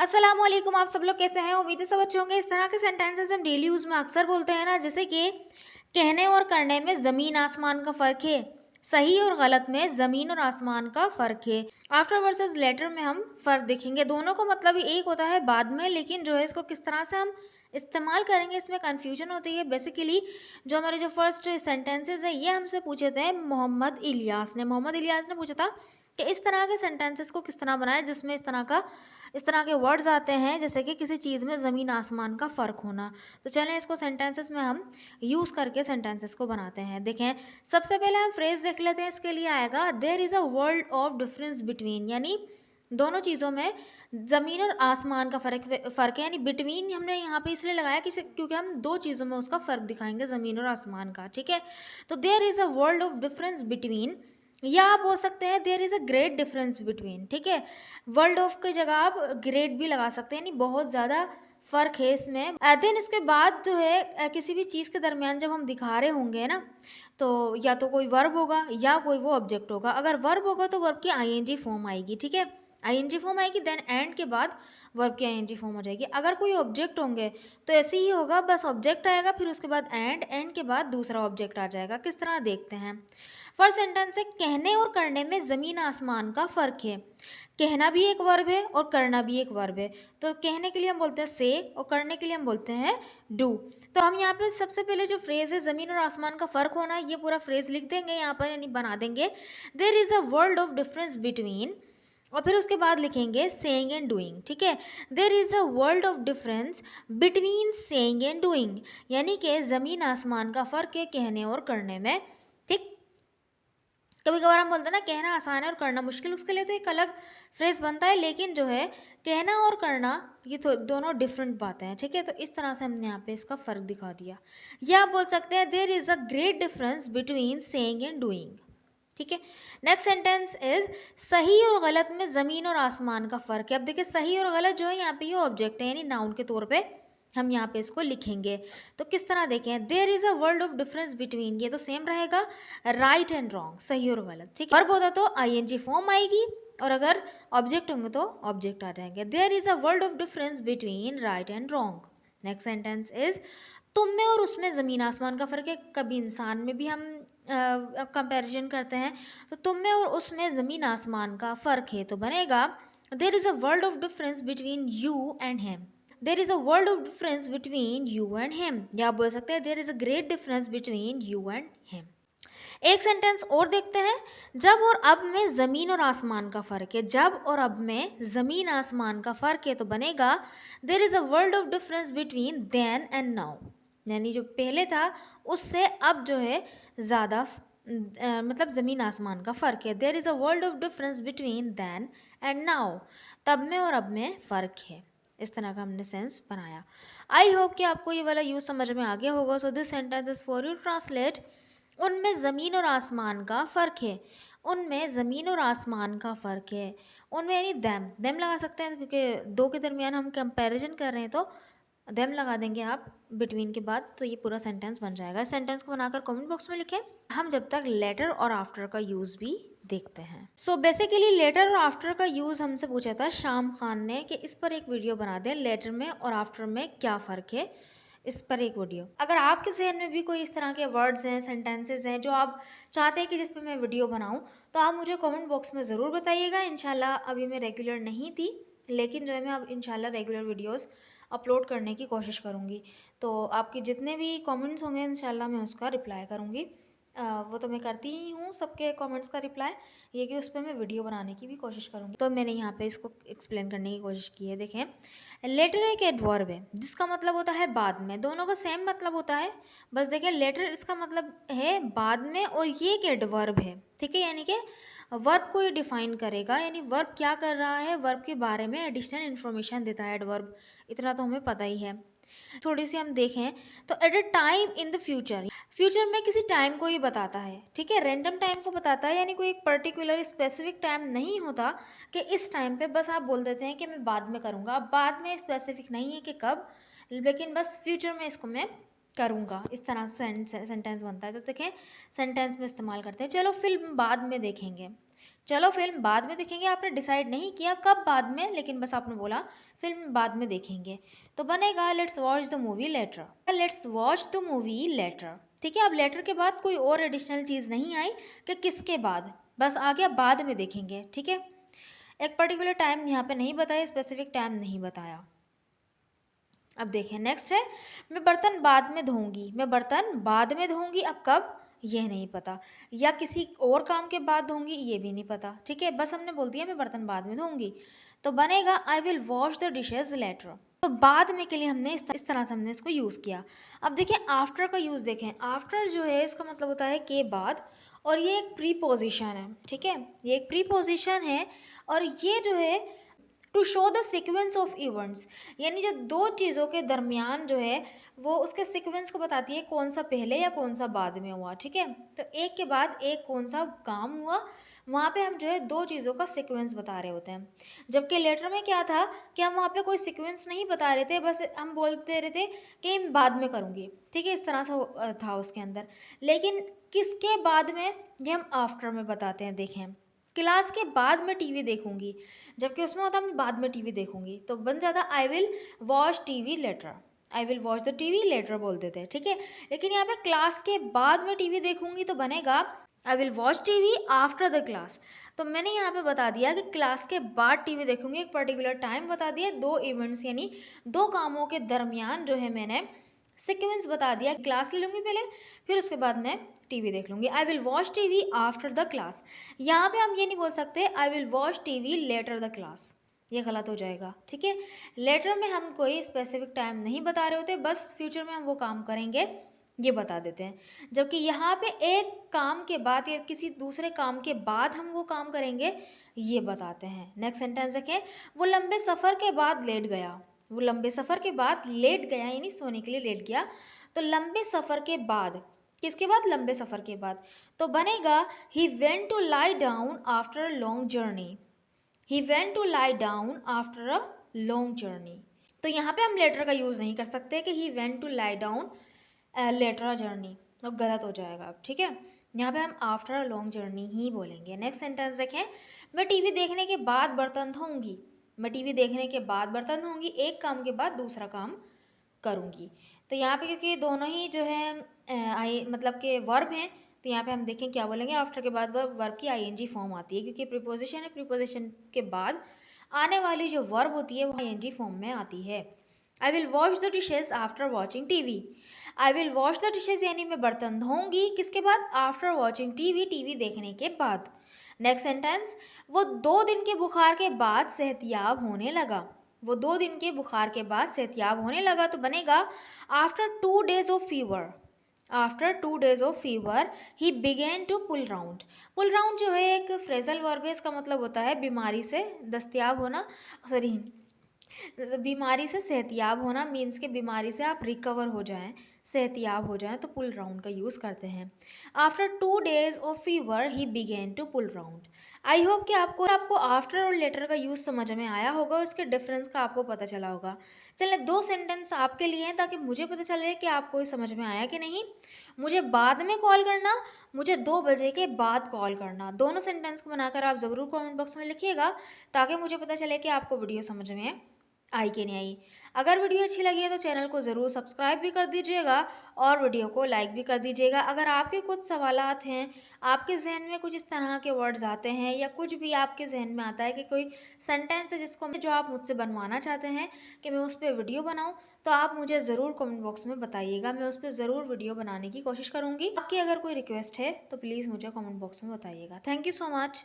अस्सलाम वालेकुम। आप सब लोग कैसे हैं? उम्मीद है सब अच्छे होंगे। इस तरह के सेंटेंसेस हम डेली यूज़ में अक्सर बोलते हैं ना, जैसे कि कहने और करने में ज़मीन आसमान का फ़र्क है, सही और गलत में ज़मीन और आसमान का फ़र्क है। आफ्टर वर्सेस लेटर में हम फ़र्क देखेंगे। दोनों का मतलब ही एक होता है बाद में, लेकिन जो है इसको किस तरह से हम इस्तेमाल करेंगे इसमें कन्फ्यूजन होती है। बेसिकली जो हमारे जो फर्स्ट सेंटेंसेस है ये हमसे पूछे थे मोहम्मद इलियास ने पूछा था कि इस तरह के सेंटेंसेस को किस तरह बनाएं जिसमें इस तरह के वर्ड्स आते हैं, जैसे कि किसी चीज़ में ज़मीन आसमान का फ़र्क होना। तो चलें इसको सेंटेंसेस में हम यूज़ करके सेंटेंसेस को बनाते हैं। देखें, सबसे पहले हम फ्रेज़ देख लेते हैं। इसके लिए आएगा there is a world of difference between, यानी दोनों चीज़ों में ज़मीन और आसमान का फ़र्क है। यानी बिटवीन हमने यहाँ पे इसलिए लगाया कि क्योंकि हम दो चीज़ों में उसका फ़र्क दिखाएंगे, ज़मीन और आसमान का। ठीक है, तो there is a world of difference between, या आप बोल सकते हैं there is a great difference between. ठीक है, वर्ल्ड ऑफ की जगह आप ग्रेट भी लगा सकते हैं, यानी बहुत ज़्यादा फ़र्क है इसमें। देन इसके बाद जो है किसी भी चीज़ के दरमियान जब हम दिखा रहे होंगे ना, तो या तो कोई वर्ब होगा या कोई वो ऑब्जेक्ट होगा। अगर वर्ब होगा तो वर्ब की आईएनजी फॉर्म आएगी। ठीक है, आईएनजी फॉर्म आएगी, देन एंड के बाद वर्ब की आईएनजी फॉर्म हो जाएगी। अगर कोई ऑब्जेक्ट होंगे तो ऐसे ही होगा, बस ऑब्जेक्ट आएगा, फिर उसके बाद एंड के बाद दूसरा ऑब्जेक्ट आ जाएगा। किस तरह देखते हैं। फर्स्ट सेंटेंस है कहने और करने में ज़मीन आसमान का फ़र्क है। कहना भी एक वर्ब है और करना भी एक वर्ब है। तो कहने के लिए हम बोलते हैं से और करने के लिए हम बोलते हैं डू। तो हम यहाँ पे सबसे पहले जो फ्रेज़ है ज़मीन और आसमान का फ़र्क होना, ये पूरा फ्रेज़ लिख देंगे यहाँ पर, यानी बना देंगे there is a world of difference between, और फिर उसके बाद लिखेंगे सेइंग एंड डूइंग। ठीक है, there is a world of difference between saying and doing, यानी कि ज़मीन आसमान का फ़र्क है कहने और करने में। ठीक, कभी कभार हम बोलते हैं ना कहना आसान है और करना मुश्किल, उसके लिए तो एक अलग फ्रेज बनता है, लेकिन जो है कहना और करना ये तो दोनों डिफरेंट बातें हैं। ठीक है, तो इस तरह से हमने यहाँ पे इसका फ़र्क दिखा दिया। या आप बोल सकते हैं there is a great difference between saying and doing. ठीक है, नेक्स्ट सेंटेंस इज सही और गलत में ज़मीन और आसमान का फ़र्क है। अब देखिए सही और गलत जो है यहाँ पे ये ऑब्जेक्ट है, यानी नाउन के तौर पे हम यहाँ पे इसको लिखेंगे। तो किस तरह देखें, there is a world of difference between, ये तो सेम रहेगा, राइट एंड रॉन्ग, सही और गलत। ठीक है, वर्ब होता तो आईएनजी फॉर्म आएगी, और अगर ऑब्जेक्ट होंगे तो ऑब्जेक्ट आ जाएंगे। There is a world of difference between right and wrong. Next sentence is तुम में और उसमें ज़मीन आसमान का फ़र्क है। कभी इंसान में भी हम कंपैरिजन करते हैं, तो तुम में और उसमें ज़मीन आसमान का फ़र्क है, तो बनेगा there is a world of difference between you and him. There is a world of difference between you and him, या आप बोल सकते हैं there is a great difference between you and him. एक सेंटेंस और देखते हैं, जब और अब में ज़मीन और आसमान का फ़र्क है। जब और अब में ज़मीन आसमान का फ़र्क है, तो बनेगा there is a world of difference between then and now, यानी जो पहले था उससे अब जो है ज़्यादा मतलब ज़मीन आसमान का फ़र्क है। There is a world of difference between then and now, तब में और अब में फ़र्क है। इस तरह का हमने सेंस बनाया। आई होप कि आपको ये वाला यूज़ समझ में आ गया होगा। So this sentence is for you translate, उनमें ज़मीन और आसमान का फ़र्क है। उनमें ज़मीन और आसमान का फ़र्क है। उनमें यानी दैम लगा सकते हैं, क्योंकि दो के दरमियान हम कंपैरिजन कर रहे हैं, तो देम लगा देंगे आप बिटवीन के बाद, तो ये पूरा सेंटेंस बन जाएगा। इस सेंटेंस को बनाकर कमेंट बॉक्स में लिखें। हम जब तक लेटर और आफ्टर का यूज़ भी देखते हैं। सो बेसिकली लेटर और आफ्टर का यूज़ हमसे पूछा था शाम खान ने कि इस पर एक वीडियो बना दें, लेटर में और आफ्टर में क्या फ़र्क है, इस पर एक वीडियो। अगर आपके जहन में भी कोई इस तरह के वर्ड्स हैं, सेंटेंसेस हैं जो आप चाहते हैं कि जिस पर मैं वीडियो बनाऊं, तो आप मुझे कमेंट बॉक्स में ज़रूर बताइएगा। इंशाल्लाह अभी मैं रेगुलर नहीं थी, लेकिन जो है मैं अब इंशाल्लाह रेगुलर वीडियोस अपलोड करने की कोशिश करूँगी। तो आपके जितने भी कमेंट्स होंगे इंशाल्लाह मैं उसका रिप्लाई करूँगी। वो तो मैं करती ही हूँ सबके कमेंट्स का रिप्लाई, ये कि उस पर मैं वीडियो बनाने की भी कोशिश करूँगी। तो मैंने यहाँ पे इसको एक्सप्लेन करने की कोशिश की है। देखें, लेटर एक एडवर्ब है जिसका मतलब होता है बाद में। दोनों का सेम मतलब होता है, बस देखें लेटर इसका मतलब है बाद में, और ये एक एडवर्ब है। ठीक है, यानी कि वर्ब को ये डिफाइन करेगा, यानी वर्ब क्या कर रहा है, वर्ब के बारे में एडिशनल इन्फॉर्मेशन देता है एडवर्ब, इतना तो हमें पता ही है। थोड़ी सी हम देखें तो at a time in the future, future में किसी टाइम को ही बताता है। ठीक है, रैंडम टाइम को बताता है, यानी कोई एक पर्टिकुलर स्पेसिफिक टाइम नहीं होता कि इस टाइम पे, बस आप बोल देते हैं कि मैं बाद में करूँगा। अब बाद में स्पेसिफिक नहीं है कि कब, लेकिन बस फ्यूचर में इसको मैं करूँगा। इस तरह से सेंटेंस बनता है। तो देखें सेंटेंस में इस्तेमाल करते हैं। चलो फिर बाद में देखेंगे। चलो फिल्म बाद में देखेंगे, आपने डिसाइड नहीं किया कब बाद में, लेकिन बस आपने बोला फिल्म बाद में देखेंगे, तो बनेगा let's watch the movie later. Let's watch the movie later, ठीक है। अब लेटर के बाद कोई और एडिशनल चीज़ नहीं आई कि किसके बाद, बस आ गया बाद में देखेंगे, ठीक है। एक पर्टिकुलर टाइम यहाँ पे नहीं बताया, स्पेसिफिक टाइम नहीं बताया। अब देखें नेक्स्ट है, मैं बर्तन बाद में धोऊंगी, मैं बर्तन बाद में धोऊंगी, अब कब ये नहीं पता, या किसी और काम के बाद धोऊंगी ये भी नहीं पता, ठीक है। बस हमने बोल दिया मैं बर्तन बाद में धोऊंगी, तो बनेगा I will wash the dishes later. तो बाद में के लिए हमने इस तरह से हमने इसको यूज़ किया। अब देखें आफ्टर का यूज़, देखें आफ्टर जो है इसका मतलब होता है के बाद, और ये एक प्रीपोजिशन है, ठीक है, ये एक प्रीपोजिशन है, और ये जो है to show the sequence of events, यानी जो दो चीज़ों के दरमियान जो है वो उसके सीक्वेंस को बताती है, कौन सा पहले या कौन सा बाद में हुआ, ठीक है। तो एक के बाद एक कौन सा काम हुआ, वहाँ पे हम जो है दो चीज़ों का सीक्वेंस बता रहे होते हैं। जबकि लेटर में क्या था कि हम वहाँ पे कोई सीक्वेंस नहीं बता रहे थे, बस हम बोलते रहे थे कि बाद में करूँगी, ठीक है, इस तरह से था उसके अंदर। लेकिन किसके बाद में, ये हम आफ्टर में बताते हैं। देखें क्लास के बाद में टीवी देखूंगी, जबकि उसमें होता मैं बाद में टीवी देखूंगी, तो बन जाता I will watch TV later, I will watch the TV later बोल देते हैं, ठीक है। लेकिन यहाँ पे क्लास के बाद में टीवी देखूंगी तो बनेगा I will watch TV after the class. तो मैंने यहाँ पे बता दिया कि क्लास के बाद टीवी देखूंगी, एक पर्टिकुलर टाइम बता दिया, दो इवेंट्स यानी दो कामों के दरमियान जो है मैंने सीक्वेंस बता दिया, क्लास ले लूँगी पहले, फिर उसके बाद मैं टीवी देख लूँगी। I will watch TV after the class, यहाँ पे हम ये नहीं बोल सकते I will watch TV later the class, ये गलत हो जाएगा, ठीक है। लेटर में हम कोई स्पेसिफिक टाइम नहीं बता रहे होते, बस फ्यूचर में हम वो काम करेंगे ये बता देते हैं। जबकि यहाँ पे एक काम के बाद या किसी दूसरे काम के बाद हम वो काम करेंगे ये बताते हैं। नेक्स्ट सेंटेंस देखें, वो लंबे सफ़र के बाद लेट गया, वो लंबे सफ़र के बाद लेट गया यानी सोने के लिए लेट गया, तो लंबे सफ़र के बाद, किसके बाद, लंबे सफ़र के बाद, तो बनेगा he went to lie down after a long journey, he went to lie down after a long journey. तो यहाँ पे हम लेटर का यूज़ नहीं कर सकते कि he went to lie down later a journey, तो गलत हो जाएगा अब, ठीक है। यहाँ पे हम आफ्टर अ लॉन्ग जर्नी ही बोलेंगे। नेक्स्ट सेंटेंस देखें, मैं टीवी देखने के बाद बर्तन धोऊंगी, मैं टीवी देखने के बाद बर्तन धोऊंगी, एक काम के बाद दूसरा काम करूंगी। तो यहाँ पे क्योंकि दोनों ही जो है आई मतलब के वर्ब हैं, तो यहाँ पे हम देखें क्या बोलेंगे, आफ्टर के बाद वर्ब की आईएनजी फॉर्म आती है, क्योंकि प्रीपोजिशन है, प्रीपोजिशन के बाद आने वाली जो वर्ब होती है वो आईएनजी फॉर्म में आती है। आई will wash the dishes after watching TV, I will wash the dishes यानी मैं बर्तन धोऊंगी, किसके बाद, आफ्टर वॉचिंग टीवी, टीवी देखने के बाद। नेक्स्ट सेंटेंस, वो 2 दिन के बुखार के बाद सेहतियाब होने लगा, वो 2 दिन के बुखार के बाद सेहतियाब होने लगा, तो बनेगा after 2 days of fever, after 2 days of fever he began to pull round. Pull round जो है एक फ्रेजल वर्ब है, इसका मतलब होता है बीमारी से दस्तयाब होना, सॉरी बीमारी से सेहतियाब होना, मीन्स के बीमारी से आप रिकवर हो जाएं, सेहतियाब हो जाएं, तो पुल राउंड का यूज़ करते हैं। After 2 days of fever he began to pull round. I hope कि आपको आफ्टर और लेटर का यूज़ समझ में आया होगा, उसके डिफरेंस का आपको पता चला होगा। चलिए 2 सेंटेंस आपके लिए हैं ताकि मुझे पता चले कि आपको समझ में आया कि नहीं। मुझे बाद में कॉल करना, मुझे 2 बजे के बाद कॉल करना, दोनों सेंटेंस को बनाकर आप ज़रूर कमेंट बॉक्स में लिखिएगा ताकि मुझे पता चले कि आपको वीडियो समझ में आई कि नहीं आई। अगर वीडियो अच्छी लगी है तो चैनल को ज़रूर सब्सक्राइब भी कर दीजिएगा और वीडियो को लाइक भी कर दीजिएगा। अगर आपके कुछ सवालात हैं, आपके जहन में कुछ इस तरह के वर्ड्स आते हैं, या कुछ भी आपके जहन में आता है कि कोई सेंटेंस है जिसको जो आप मुझसे बनवाना चाहते हैं कि मैं उस पर वीडियो बनाऊँ, तो आप मुझे ज़रूर कमेंट बॉक्स में बताइएगा, मैं उस पर ज़रूर वीडियो बनाने की कोशिश करूँगी। आपकी अगर कोई रिक्वेस्ट है तो प्लीज़ मुझे कमेंट बॉक्स में बताइएगा। Thank you so much.